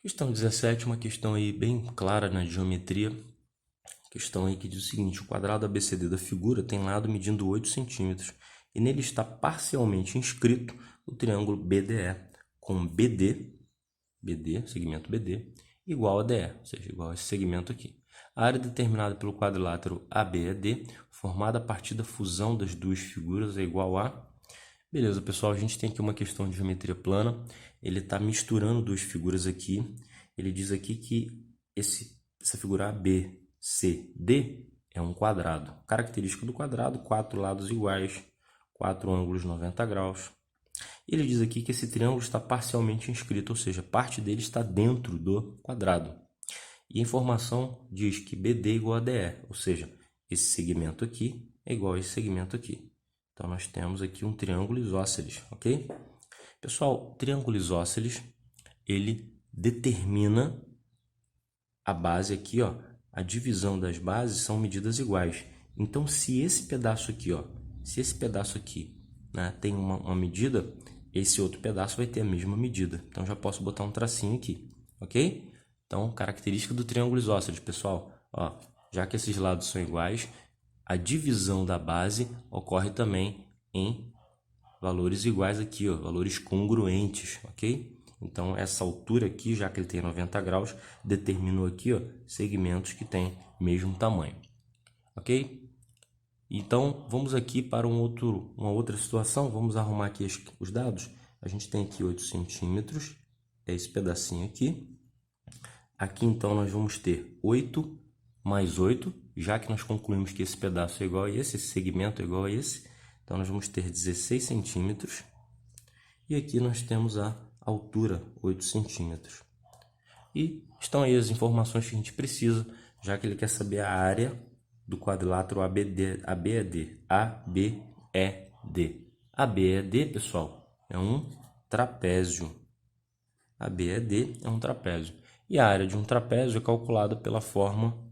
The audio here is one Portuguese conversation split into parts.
Questão 17, uma questão aí bem clara na geometria. Questão aí que diz o seguinte: o quadrado ABCD da figura tem lado medindo 8 centímetros e nele está parcialmente inscrito o triângulo BDE com segmento BD, igual a DE, ou seja, igual a esse segmento aqui. A área determinada pelo quadrilátero ABED, formada a partir da fusão das duas figuras, é igual a... Beleza, pessoal, a gente tem aqui uma questão de geometria plana. Ele está misturando duas figuras aqui. Ele diz aqui que essa figura ABCD é um quadrado. Característica do quadrado: 4 lados iguais, 4 ângulos 90 graus. Ele diz aqui que esse triângulo está parcialmente inscrito, ou seja, parte dele está dentro do quadrado. E a informação diz que BD é igual a DE, ou seja, esse segmento aqui é igual a esse segmento aqui. Então, nós temos aqui um triângulo isósceles, ok? Pessoal, triângulo isósceles, ele determina a base aqui, ó. A divisão das bases são medidas iguais. Então, se esse pedaço aqui, ó, né, tem uma medida, esse outro pedaço vai ter a mesma medida. Então, já posso botar um tracinho aqui, ok? Então, característica do triângulo isósceles, pessoal, ó, já que esses lados são iguais, a divisão da base ocorre também em valores iguais aqui, ó, valores congruentes, ok? Então, essa altura aqui, já que ele tem 90 graus, determinou aqui, ó, segmentos que têm mesmo tamanho, ok? Então, vamos aqui para uma outra situação. Vamos arrumar aqui os dados. A gente tem aqui 8 centímetros, é esse pedacinho aqui. Aqui, então, nós vamos ter 8 mais 8, já que nós concluímos que esse pedaço é igual a esse segmento é igual a esse. Então, nós vamos ter 16 centímetros. E aqui nós temos a altura, 8 centímetros. E estão aí as informações que a gente precisa, já que ele quer saber a área do quadrilátero ABED. ABED, pessoal, é um trapézio. ABED é um trapézio. E a área de um trapézio é calculada pela fórmula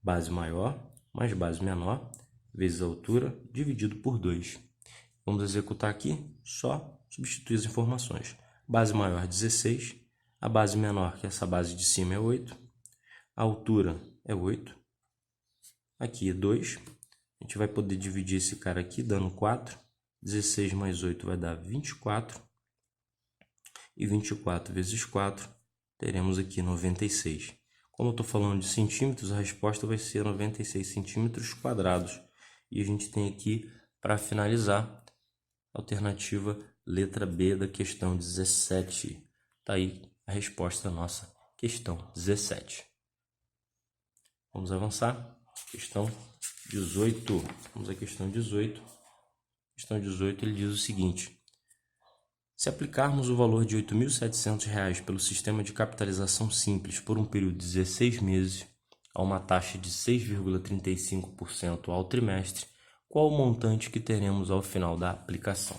base maior mais base menor vezes a altura dividido por 2. Vamos executar aqui, só substituir as informações. Base maior 16, a base menor, que é essa base de cima, é 8, a altura é 8, aqui é 2, a gente vai poder dividir esse cara aqui, dando 4, 16 mais 8 vai dar 24, e 24 vezes 4, teremos aqui 96. Como eu estou falando de centímetros, a resposta vai ser 96 centímetros quadrados. E a gente tem aqui, para finalizar, alternativa letra B da questão 17. Está aí a resposta da nossa questão 17. Vamos avançar. Questão 18. Vamos à questão 18. Questão 18, ele diz o seguinte: se aplicarmos o valor de R$ 8.700 pelo sistema de capitalização simples por um período de 16 meses, a uma taxa de 6,35% ao trimestre, qual o montante que teremos ao final da aplicação?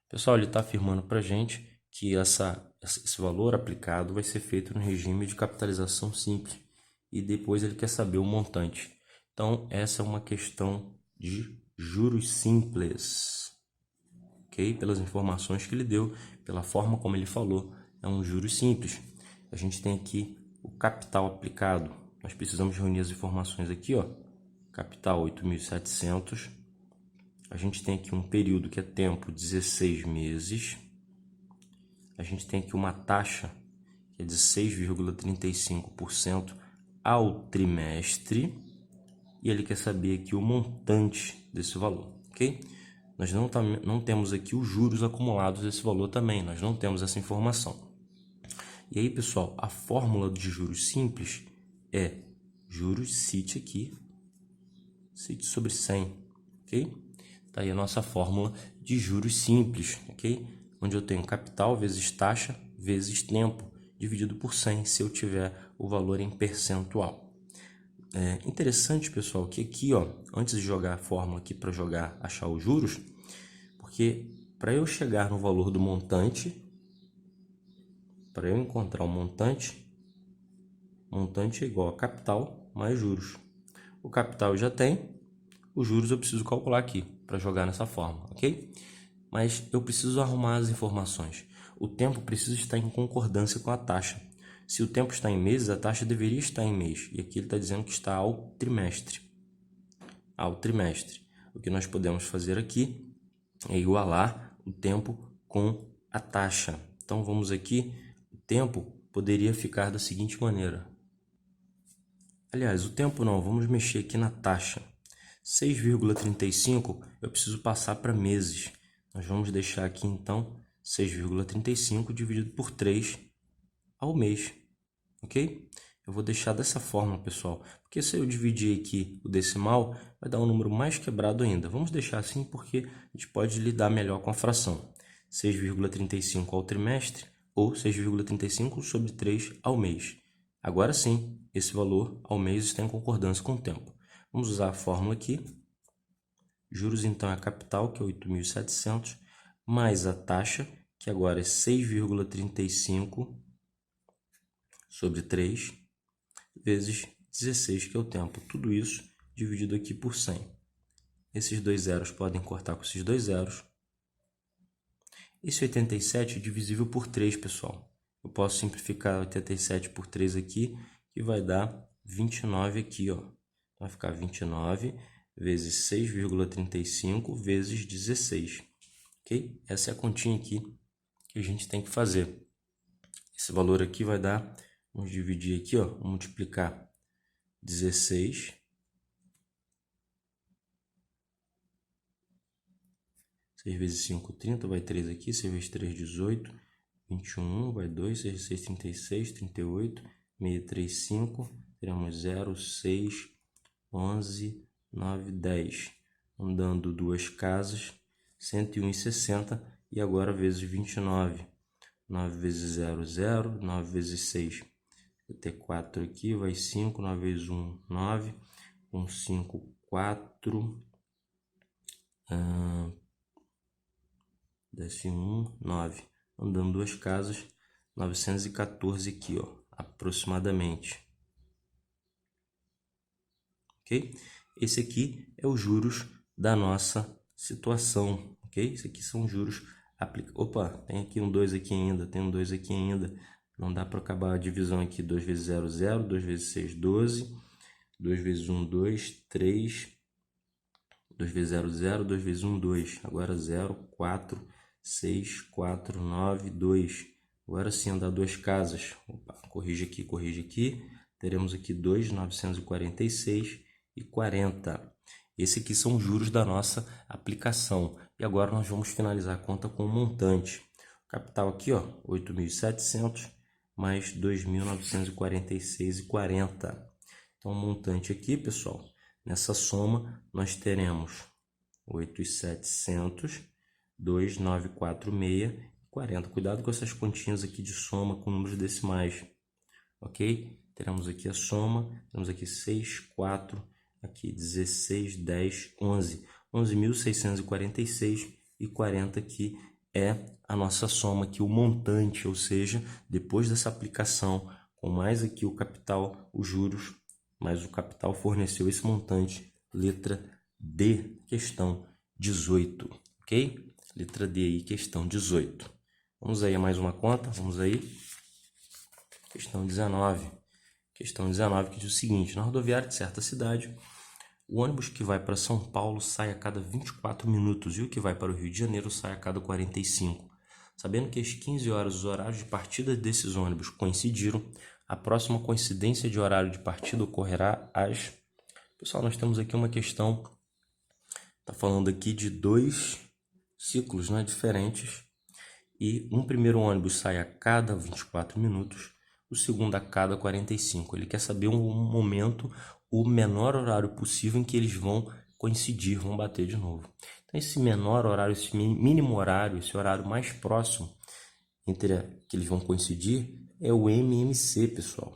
Pessoal, ele está afirmando para a gente que esse valor aplicado vai ser feito no regime de capitalização simples e depois ele quer saber o montante. Então, essa é uma questão de juros simples. Okay? Pelas informações que ele deu, pela forma como ele falou, é um juros simples. A gente tem aqui o capital aplicado. Nós precisamos reunir as informações aqui, ó. Capital 8.700. A gente tem aqui um período que é tempo 16 meses. A gente tem aqui uma taxa que é de 6,35% ao trimestre. E ele quer saber aqui o montante desse valor, ok? Nós não temos aqui os juros acumulados desse valor também, nós não temos essa informação. E aí, pessoal, a fórmula de juros simples é juros CIT aqui, CIT sobre 100, ok? Tá aí a nossa fórmula de juros simples, ok? Onde eu tenho capital vezes taxa vezes tempo, dividido por 100, se eu tiver o valor em percentual. É interessante, pessoal, que aqui, ó, antes de jogar a fórmula aqui para achar os juros, porque para eu chegar no valor do montante, para eu encontrar o montante é igual a capital mais juros. O capital eu já tem, os juros eu preciso calcular aqui para jogar nessa fórmula, ok? Mas eu preciso arrumar as informações. o tempo precisa estar em concordância com a taxa. Se o tempo está em meses, a taxa deveria estar em mês. E aqui ele está dizendo que está ao trimestre. Ao trimestre. O que nós podemos fazer aqui é igualar o tempo com a taxa. Então, vamos aqui, o tempo poderia ficar da seguinte maneira. Aliás, o tempo não, vamos mexer aqui na taxa. 6,35 eu preciso passar para meses. Nós vamos deixar aqui, então, 6,35 dividido por 3 ao mês, ok? Eu vou deixar dessa forma, pessoal, porque se eu dividir aqui o decimal, vai dar um número mais quebrado ainda. Vamos deixar assim porque a gente pode lidar melhor com a fração. 6,35 ao trimestre ou 6,35 sobre 3 ao mês. Agora sim, esse valor ao mês está em concordância com o tempo. Vamos usar a fórmula aqui. Juros, então, é a capital, que é 8.700, mais a taxa, que agora é 6,35 sobre 3, vezes 16, que é o tempo. Tudo isso dividido aqui por 100. Esses dois zeros podem cortar com esses dois zeros. Esse 87 é divisível por 3, pessoal. Eu posso simplificar 87 por 3 aqui, que vai dar 29 aqui, ó. Vai ficar 29 vezes 6,35 vezes 16, ok? Essa é a continha aqui que a gente tem que fazer. Esse valor aqui vai dar, vamos dividir aqui, ó, vamos multiplicar 16 6 vezes 5, 30, vai 3 aqui, 6 vezes 3, 18, 21, vai 2, 6 vezes 6, 36, 38, 635, teremos 0, 6, 11, 9, 10. Andando duas casas, 101,60, e agora vezes 29. 9 vezes 0, 0, 9 vezes 6, vou ter 4 aqui, vai 5, 9 vezes 1, 9, 1, 5, 4, desce 1, 9. Andando duas casas, 914 aqui, ó, aproximadamente. Ok? Esse aqui é os juros da nossa situação, ok? Esse aqui são juros aplicados. Opa, tem aqui um 2 aqui ainda, tem um 2 aqui ainda. Não dá para acabar a divisão aqui. 2 vezes 0, 0, 2 vezes 6, 12, 2 vezes 1, 2, 3, 2 vezes 0, 0, 2 vezes 1, 2. Agora 0, 4, 6, 4, 9, 2. Agora sim, andar duas casas. Opa, corrige aqui. Teremos aqui 2, 946 e 40. Esse aqui são os juros da nossa aplicação. E agora nós vamos finalizar a conta com o montante. O capital aqui, ó, 8.700 mais 2.946,40. Então, o montante aqui, pessoal, nessa soma, nós teremos 8.700, 2.946 e 40. Cuidado com essas continhas aqui de soma com números decimais, ok? Teremos aqui a soma, temos aqui 6, 4, aqui 16, 10, 11. 11.646 e 40 aqui é a nossa soma aqui, o montante, ou seja, depois dessa aplicação, com mais aqui o capital, os juros, mais o capital forneceu esse montante, letra D, questão 18, ok? Letra D aí, questão 18. Vamos aí a mais uma conta, vamos aí. Questão 19. Questão 19 que diz o seguinte: na rodoviária de certa cidade, o ônibus que vai para São Paulo sai a cada 24 minutos e o que vai para o Rio de Janeiro sai a cada 45. Sabendo que às 15 horas os horários de partida desses ônibus coincidiram, a próxima coincidência de horário de partida ocorrerá às... Pessoal, nós temos aqui uma questão, está falando aqui de dois ciclos, né, diferentes, e um primeiro ônibus sai a cada 24 minutos, o segundo a cada 45. Ele quer saber um momento, o menor horário possível em que eles vão coincidir, vão bater de novo. Então, esse menor horário, esse mínimo horário, esse horário mais próximo entre que eles vão coincidir é o MMC, pessoal.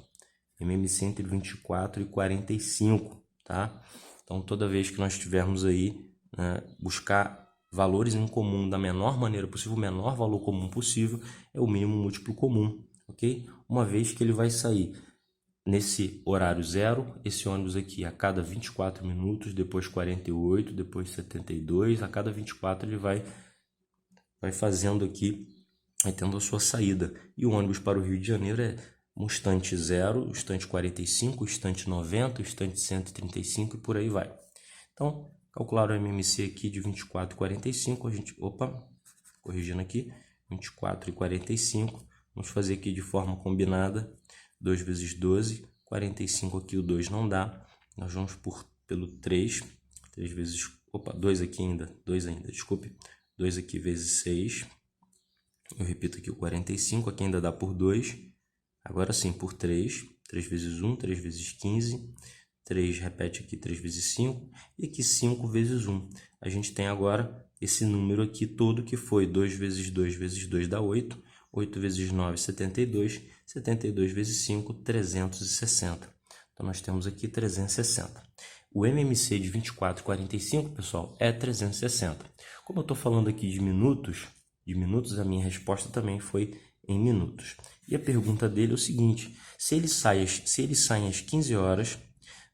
MMC entre 24 e 45, tá? Então, toda vez que nós tivermos aí, né, buscar valores em comum da menor maneira possível, o menor valor comum possível é o mínimo múltiplo comum, ok? Uma vez que ele vai sair nesse horário zero, esse ônibus aqui a cada 24 minutos, depois 48, depois 72, a cada 24 ele vai fazendo aqui aí tendo a sua saída. E o ônibus para o Rio de Janeiro é um instante 0, o instante 45, o instante 90, o instante 135 e por aí vai. Então, calcular o MMC aqui de 24 e 45, a gente, corrigindo aqui, 24 e 45, vamos fazer aqui de forma combinada, 2 vezes 12, 45 aqui o 2 não dá, nós vamos pelo 3 vezes, 2 aqui ainda, 2 ainda, desculpe, 2 aqui vezes 6, eu repito aqui o 45, aqui ainda dá por 2, agora sim por 3, 3 vezes 1, 3 vezes 15, 3 repete aqui 3 vezes 5, e aqui 5 vezes 1. A gente tem agora esse número aqui todo que foi 2 vezes 2 vezes 2 dá 8, 8 vezes 9, 72, 72 vezes 5, 360. Então, nós temos aqui 360. O MMC de 24 e 45, pessoal, é 360. Como eu estou falando aqui de minutos, a minha resposta também foi em minutos. E a pergunta dele é o seguinte, se eles saem às 15 horas,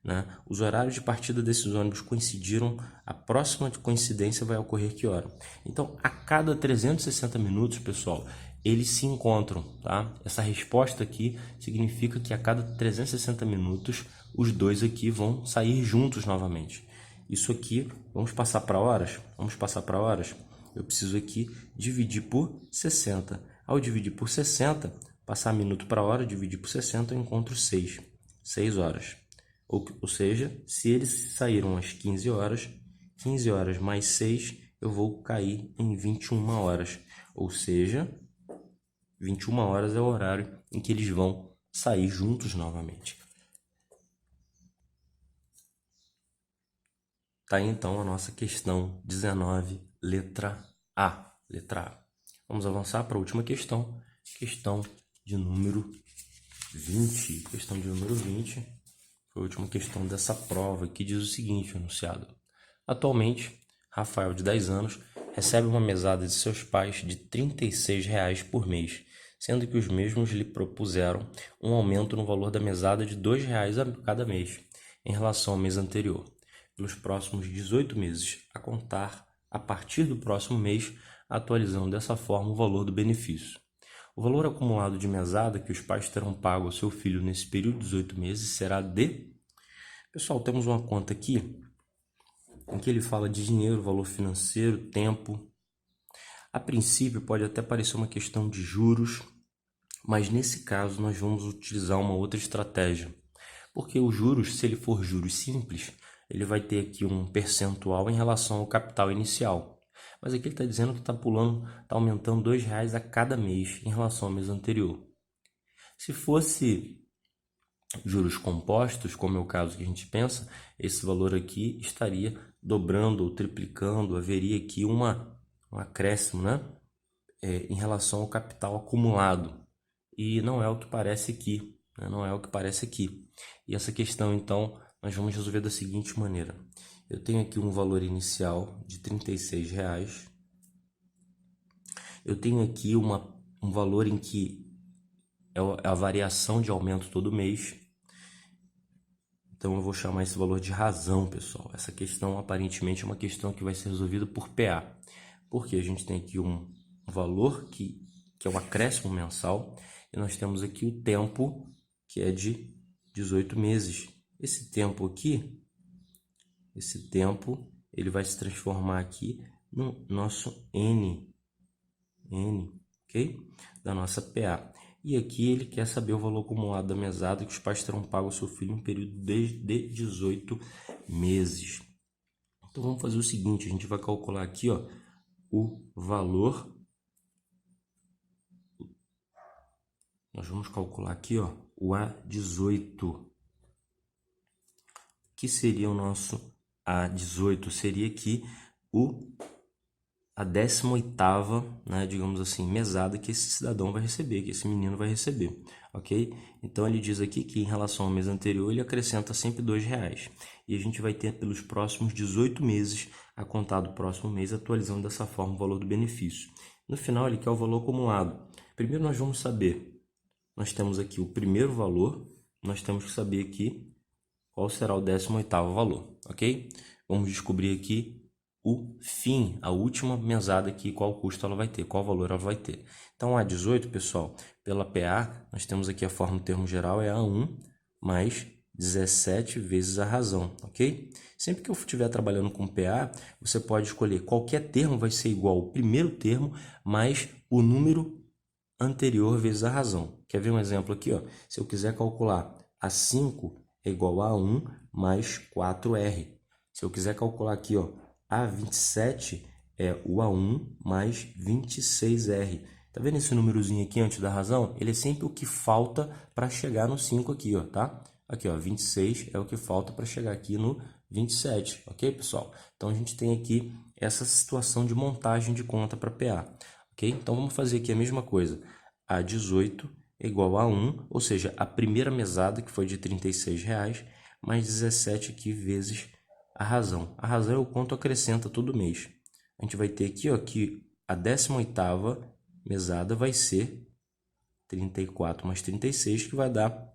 né, os horários de partida desses ônibus coincidiram, a próxima coincidência vai ocorrer que hora? Então, a cada 360 minutos, pessoal, eles se encontram, tá? Essa resposta aqui significa que a cada 360 minutos, os dois aqui vão sair juntos novamente. Isso aqui, vamos passar para horas? Vamos passar para horas? Eu preciso aqui dividir por 60. Ao dividir por 60, passar minuto para hora, dividir por 60, eu encontro 6. 6 horas. Ou seja, se eles saíram às 15 horas, 15 horas mais 6, eu vou cair em 21 horas. Ou seja, 21 horas é o horário em que eles vão sair juntos novamente. Tá aí, então, a nossa questão 19, letra A. Letra A. Vamos avançar para a última questão. Questão de número 20. Questão de número 20 foi a última questão dessa prova, que diz o seguinte, enunciado. Atualmente, Rafael, de 10 anos, recebe uma mesada de seus pais de R$ 36 por mês, sendo que os mesmos lhe propuseram um aumento no valor da mesada de R$ 2 a cada mês, em relação ao mês anterior. Pelos próximos 18 meses, a contar a partir do próximo mês, atualizando dessa forma o valor do benefício. O valor acumulado de mesada que os pais terão pago ao seu filho nesse período de 18 meses será de... Pessoal, temos uma conta aqui em que ele fala de dinheiro, valor financeiro, tempo. A princípio pode até parecer uma questão de juros, mas nesse caso nós vamos utilizar uma outra estratégia. Porque os juros, se ele for juros simples, ele vai ter aqui um percentual em relação ao capital inicial. Mas aqui ele está dizendo que está aumentando R$ 2 a cada mês em relação ao mês anterior. Se fosse juros compostos, como é o caso que a gente pensa, esse valor aqui estaria dobrando ou triplicando, haveria aqui um acréscimo, né? Em relação ao capital acumulado. E não é o que parece aqui, né? Não é o que parece aqui. E essa questão, então, nós vamos resolver da seguinte maneira. Eu tenho aqui um valor inicial de R$ 36. Eu tenho aqui um valor em que é a variação de aumento todo mês. Então, eu vou chamar esse valor de razão, pessoal. Essa questão, aparentemente, é uma questão que vai ser resolvida por PA. Porque a gente tem aqui um valor que é o acréscimo mensal. E nós temos aqui o tempo, que é de 18 meses. Esse tempo aqui, ele vai se transformar aqui no nosso N, ok? Da nossa PA. E aqui ele quer saber o valor acumulado da mesada que os pais terão pago ao seu filho em um período de 18 meses. Então, vamos fazer o seguinte, a gente vai calcular aqui, ó, o valor. Nós vamos calcular aqui, ó, o A18. Que seria o nosso A18? Seria aqui a 18ª, né, digamos assim, mesada que esse cidadão vai receber, que esse menino vai receber, ok? Então, ele diz aqui que em relação ao mês anterior, ele acrescenta sempre R$ 2. E a gente vai ter pelos próximos 18 meses, a contar do próximo mês, atualizando dessa forma o valor do benefício. No final, ele quer o valor acumulado. Primeiro, nós vamos saber, nós temos aqui o primeiro valor, nós temos que saber aqui qual será o 18º valor, ok? Vamos descobrir aqui o fim, a última mesada aqui, qual custo ela vai ter, qual valor ela vai ter. Então, A18, pessoal, pela PA, nós temos aqui a forma do termo geral, é A1 mais 17 vezes a razão, ok? Sempre que eu estiver trabalhando com PA, você pode escolher qualquer termo vai ser igual ao primeiro termo mais o número anterior vezes a razão. Quer ver um exemplo aqui? Ó? Se eu quiser calcular A5 é igual a 1 mais 4R. Se eu quiser calcular aqui, ó, A27 é o A1 mais 26R. Tá vendo esse númerozinho aqui antes da razão? Ele é sempre o que falta para chegar no 5 aqui, ó, tá? Aqui, ó, 26 é o que falta para chegar aqui no 27, ok, pessoal? Então, a gente tem aqui essa situação de montagem de conta para PA, ok? Então, vamos fazer aqui a mesma coisa. A18 é igual a 1, ou seja, a primeira mesada, que foi de R$36, mais 17 aqui vezes a razão. A razão é o quanto acrescenta todo mês. A gente vai ter aqui, ó, que a 18ª mesada vai ser 34 mais 36, que vai dar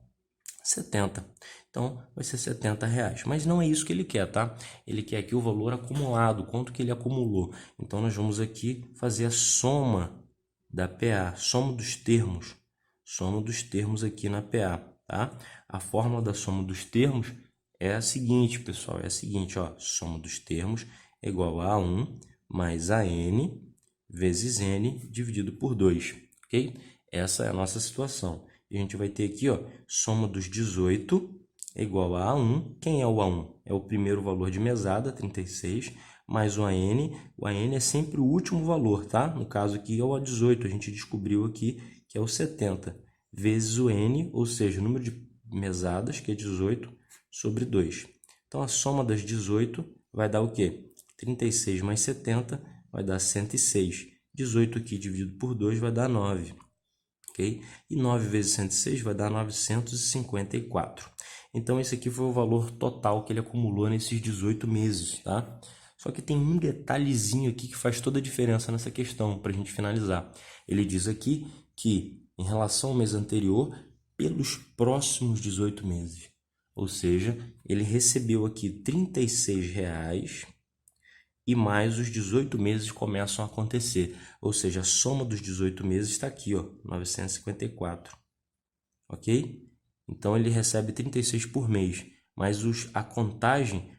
70. Então, vai ser R$70. Mas não é isso que ele quer, tá? Ele quer aqui o valor acumulado, quanto que ele acumulou. Então, nós vamos aqui fazer a soma da PA, soma dos termos aqui na PA, tá? A fórmula da soma dos termos é a seguinte, pessoal, é a seguinte, ó, soma dos termos é igual a 1 mais a n vezes n dividido por 2, ok? Essa é a nossa situação. E a gente vai ter aqui, ó, soma dos 18 é igual a A1. Quem é o A1? É o primeiro valor de mesada, 36, mais o AN. O AN é sempre o último valor, tá? No caso aqui é o A18, a gente descobriu aqui que é o 70, vezes o N, ou seja, o número de mesadas, que é 18, sobre 2. Então, a soma das 18 vai dar o quê? 36 mais 70 vai dar 106. 18 aqui dividido por 2 vai dar 9. Okay? E 9 vezes 106 vai dar 954. Então, esse aqui foi o valor total que ele acumulou nesses 18 meses, tá? Só que tem um detalhezinho aqui que faz toda a diferença nessa questão, para a gente finalizar. Ele diz aqui que, em relação ao mês anterior, pelos próximos 18 meses. Ou seja, ele recebeu aqui R$36 e mais os 18 meses começam a acontecer. Ou seja, a soma dos 18 meses está aqui, ó, 954. Ok? Então, ele recebe 36 por mês. Mas a contagem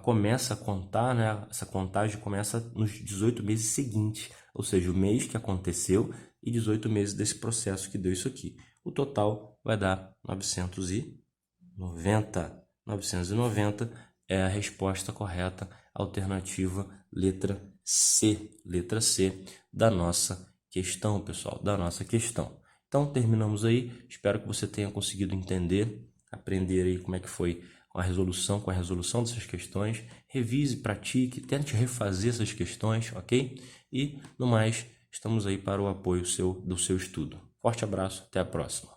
começa a contar, né? Essa contagem começa nos 18 meses seguintes. Ou seja, o mês que aconteceu e 18 meses desse processo que deu isso aqui. O total vai dar 990. 990 é a resposta correta, alternativa letra C da nossa questão, pessoal, da nossa questão. Então, terminamos aí. Espero que você tenha conseguido entender, aprender aí como é que foi com a resolução dessas questões. Revise, pratique, tente refazer essas questões, ok? E, no mais, estamos aí para o apoio do seu estudo. Forte abraço, até a próxima.